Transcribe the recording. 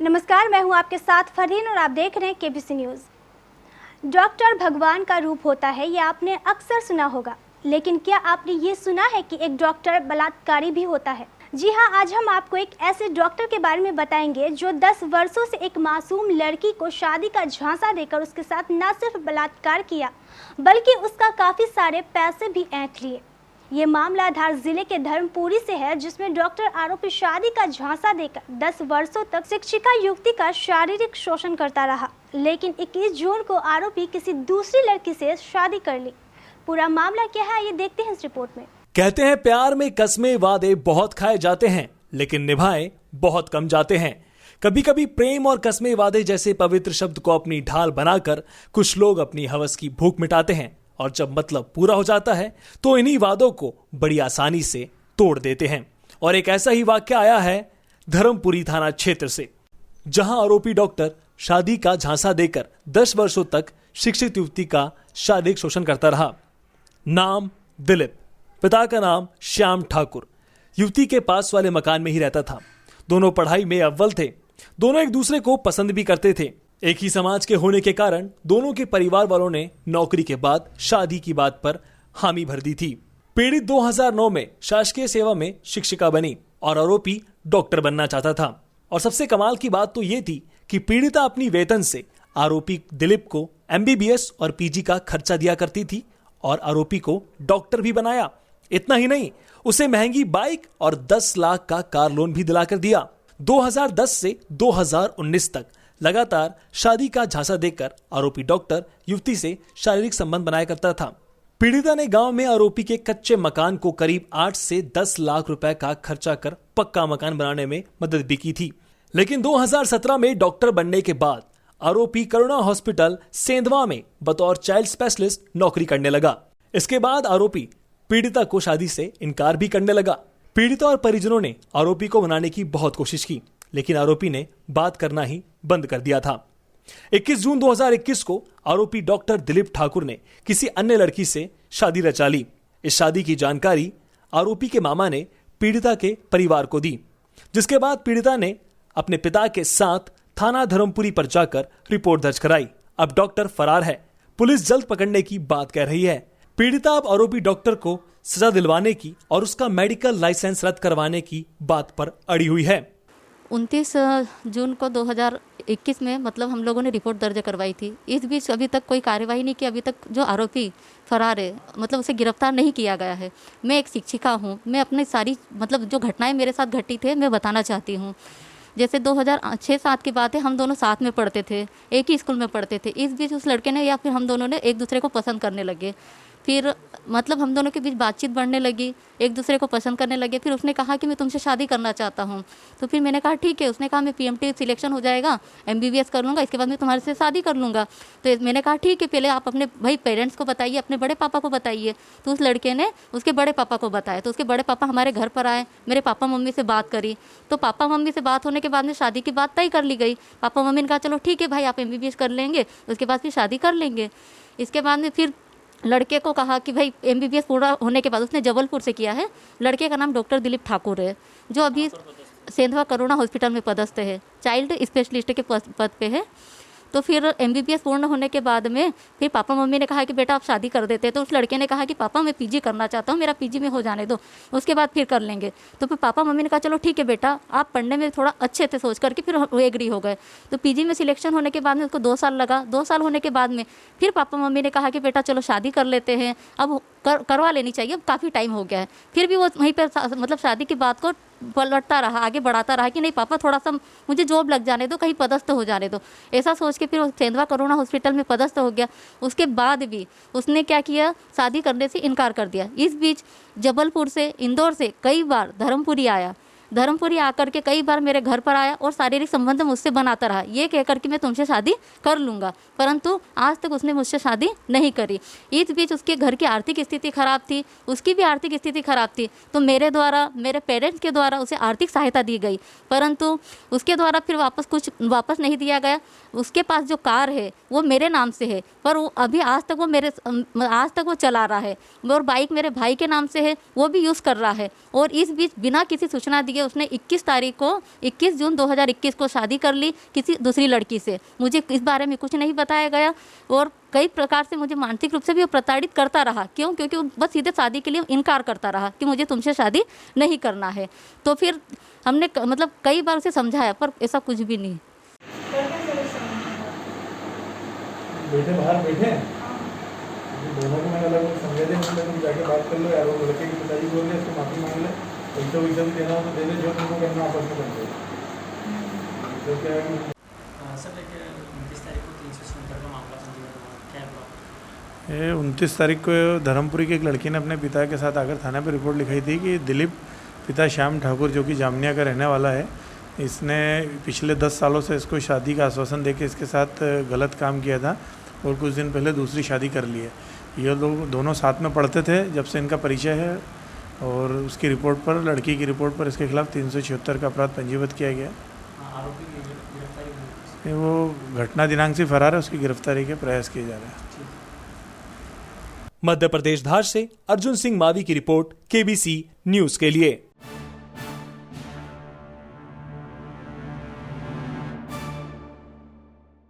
नमस्कार, मैं हूं आपके साथ फरहीन और आप देख रहे हैं केबीसी न्यूज़। डॉक्टर भगवान का रूप होता है, ये आपने अक्सर सुना होगा, लेकिन क्या आपने ये सुना है कि एक डॉक्टर बलात्कारी भी होता है? जी हां, आज हम आपको एक ऐसे डॉक्टर के बारे में बताएंगे जो 10 वर्षों से एक मासूम लड़की को शादी का झांसा देकर उसके साथ न सिर्फ बलात्कार किया, बल्कि उसका काफ़ी सारे पैसे भी ऐंठ लिए। ये मामला धार जिले के धर्मपुरी से है, जिसमें डॉक्टर आरोपी शादी का झांसा देकर 10 वर्षों तक शिक्षिका युवती का शारीरिक शोषण करता रहा, लेकिन 21 जून को आरोपी किसी दूसरी लड़की से शादी कर ली। पूरा मामला क्या है, ये देखते हैं इस रिपोर्ट में। कहते हैं प्यार में कस्में वादे बहुत खाए जाते हैं, लेकिन निभाए बहुत कम जाते हैं। कभी कभी प्रेम और कस्में वादे जैसे पवित्र शब्द को अपनी ढाल बनाकर कुछ लोग अपनी हवस की भूख मिटाते हैं, और जब मतलब पूरा हो जाता है तो इन्हीं वादों को बड़ी आसानी से तोड़ देते हैं। और एक ऐसा ही वाक्य आया है धर्मपुरी थाना क्षेत्र से, जहां आरोपी डॉक्टर शादी का झांसा देकर 10 वर्षों तक शिक्षित युवती का शारीरिक शोषण करता रहा। नाम दिलीप, पिता का नाम श्याम ठाकुर। युवती के पास वाले मकान में ही रहता था। दोनों पढ़ाई में अव्वल थे। दोनों एक दूसरे को पसंद भी करते थे। एक ही समाज के होने के कारण दोनों के परिवार वालों ने नौकरी के बाद शादी की बात पर हामी भर दी थी। पीड़ित 2009 में शासकीय सेवा में शिक्षिका बनी और आरोपी डॉक्टर बनना चाहता था। और सबसे कमाल की बात तो ये थी कि पीड़िता अपनी वेतन से आरोपी दिलीप को MBBS और PG का खर्चा दिया करती थी और आरोपी को डॉक्टर भी बनाया। इतना ही नहीं, उसे महंगी बाइक और 10 लाख का कार लोन भी दिलाकर दिया। 2010 से 2019 तक लगातार शादी का झांसा देकर आरोपी डॉक्टर युवती से शारीरिक संबंध बनाया करता था। पीड़िता ने गांव में आरोपी के कच्चे मकान को करीब 8 से 10 लाख रुपए का खर्चा कर पक्का मकान बनाने में मदद भी की थी। लेकिन 2017 में डॉक्टर बनने के बाद आरोपी करुणा हॉस्पिटल सेंधवा में बतौर चाइल्ड स्पेशलिस्ट नौकरी करने लगा। इसके बाद आरोपी पीड़िता को शादी से इनकार भी करने लगा। पीड़िता और परिजनों ने आरोपी को मनाने की बहुत कोशिश की, लेकिन आरोपी ने बात करना ही बंद कर दिया था। 21 जून 2021 को आरोपी डॉक्टर दिलीप ठाकुर ने किसी अन्य लड़की से शादी रचा ली। इस शादी की जानकारी आरोपी के मामा ने पीड़िता के परिवार को दी, जिसके बाद पीड़िता ने अपने पिता के साथ थाना धर्मपुरी पर जाकर रिपोर्ट दर्ज कराई। अब डॉक्टर फरार है। पुलिस जल्द पकड़ने की बात कह रही है। पीड़िता अब आरोपी डॉक्टर को सजा दिलवाने की और उसका मेडिकल लाइसेंस रद्द करवाने की बात पर अड़ी हुई है। 29 जून को 2021 में मतलब हम लोगों ने रिपोर्ट दर्ज करवाई थी। इस बीच अभी तक कोई कार्यवाही नहीं की। अभी तक जो आरोपी फरार है, मतलब उसे गिरफ्तार नहीं किया गया है। मैं एक शिक्षिका हूँ। मैं अपनी सारी मतलब जो घटनाएं मेरे साथ घटी थे मैं बताना चाहती हूँ। जैसे 2006-07 की बात है, हम दोनों साथ में पढ़ते थे, एक ही स्कूल में पढ़ते थे। इस बीच उस लड़के ने या फिर हम दोनों ने एक दूसरे को पसंद करने लगे। फिर मतलब हम दोनों के बीच बातचीत बढ़ने लगी, एक दूसरे को पसंद करने लगे। फिर उसने कहा कि मैं तुमसे शादी करना चाहता हूँ। तो फिर मैंने कहा ठीक है। उसने कहा मैं PMT सिलेक्शन हो जाएगा, MBBS कर लूँगा, इसके बाद मैं तुम्हारे से शादी कर लूँगा। तो मैंने कहा ठीक है, पहले आप अपने भाई पेरेंट्स को बताइए, अपने बड़े पापा को बताइए। तो उस लड़के ने उसके बड़े पापा को बताया। तो उसके बड़े पापा हमारे घर पर आए, मेरे पापा मम्मी से बात करी। तो पापा मम्मी से बात होने के बाद में शादी की बात तय कर ली गई। पापा मम्मी ने कहा चलो ठीक है भाई, आप MBBS कर लेंगे, उसके बाद फिर शादी कर लेंगे। इसके बाद में फिर लड़के को कहा कि भाई MBBS पूरा होने के बाद, उसने जबलपुर से किया है। लड़के का नाम डॉक्टर दिलीप ठाकुर है, जो अभी सेंधवा करुणा हॉस्पिटल में पदस्थ है, चाइल्ड स्पेशलिस्ट के पद पे है। तो फिर MBBS पूर्ण होने के बाद में फिर पापा मम्मी ने कहा कि बेटा आप शादी कर देते हैं। तो उस लड़के ने कहा कि पापा मैं PG करना चाहता हूँ, मेरा PG में हो जाने दो, उसके बाद फिर कर लेंगे। तो फिर पापा मम्मी ने कहा चलो ठीक है बेटा, आप पढ़ने में थोड़ा अच्छे थे सोच करके फिर वो एग्री हो गए। तो PG में सिलेक्शन होने के बाद में उसको 2 साल लगा। 2 साल होने के बाद में फिर पापा मम्मी ने कहा कि बेटा चलो शादी कर लेते हैं, अब करवा लेनी चाहिए, अब काफ़ी टाइम हो गया है। फिर भी वो वहीं पर मतलब शादी की बात को पलटता रहा, आगे बढ़ाता रहा कि नहीं पापा थोड़ा सा मुझे जॉब लग जाने दो, कहीं पदस्थ हो जाने दो। ऐसा सोच के फिर वो सेंधवा करुणा हॉस्पिटल में पदस्थ हो गया। उसके बाद भी उसने क्या किया, शादी करने से इनकार कर दिया। इस बीच जबलपुर से, इंदौर से कई बार धर्मपुरी आया। धर्मपुरी आकर के कई बार मेरे घर पर आया और शारीरिक संबंध मुझसे बनाता रहा, ये कहकर कि मैं तुमसे शादी कर लूँगा, परंतु आज तक उसने मुझसे शादी नहीं करी। इस बीच उसके घर की आर्थिक स्थिति खराब थी, उसकी भी आर्थिक स्थिति खराब थी। तो मेरे द्वारा, मेरे पेरेंट्स के द्वारा उसे आर्थिक सहायता दी गई, परंतु उसके द्वारा फिर वापस नहीं दिया गया। उसके पास जो कार है वो मेरे नाम से है, पर वो अभी आज तक वो चला रहा है। और बाइक मेरे भाई के नाम से है, वो भी यूज़ कर रहा है। और इस बीच बिना किसी सूचना दिए उसने 21 जून 2021 को शादी कर ली किसी दूसरी लड़की से। मुझे इस बारे में कुछ नहीं बताया गया और कई प्रकार से मुझे मानसिक रूप से भी वो प्रताड़ित करता रहा। क्यों? क्योंकि वो बस सीधे शादी के लिए इनकार करता रहा कि मुझे तुमसे शादी नहीं करना है। तो फिर हमने मतलब कई बार उसे समझाया पर ऐसा कुछ भी नहीं। बैठे बाहर बैठे दोनों को मैंने अलग समझा दिया, मतलब तुम जाके बात कर लो यार, वो लड़के के पिताजी बोल रहे इसको माफ़ी मांग ले, पैसा वैसा भी देना हो तो दे दे, जो तुमको करना आपस में कर दो। तो क्या है सर, 29 तारीख को 370 का मामला संजीवनी क्या हुआ? ये 29 तारीख को धर्मपुरी की एक लड़की ने अपने पिता के साथ आकर थाने पर रिपोर्ट लिखाई थी कि दिलीप पिता श्याम ठाकुर जो कि जामनिया का रहने वाला है, इसने पिछले 10 सालों से इसको शादी का आश्वासन देके इसके साथ गलत काम किया था और कुछ दिन पहले दूसरी शादी कर ली है। ये लोग दोनों साथ में पढ़ते थे जब से इनका परिचय है और उसकी रिपोर्ट पर, लड़की की रिपोर्ट पर इसके खिलाफ 376 का अपराध पंजीबद्ध किया गया। आरोपी की गिरफ्तारी हुई? वो घटना दिनांक से फरार है, उसकी गिरफ्तारी के प्रयास किए जा रहे हैं। मध्य प्रदेश धार से अर्जुन सिंह मावी की रिपोर्ट, केबीसी न्यूज के लिए।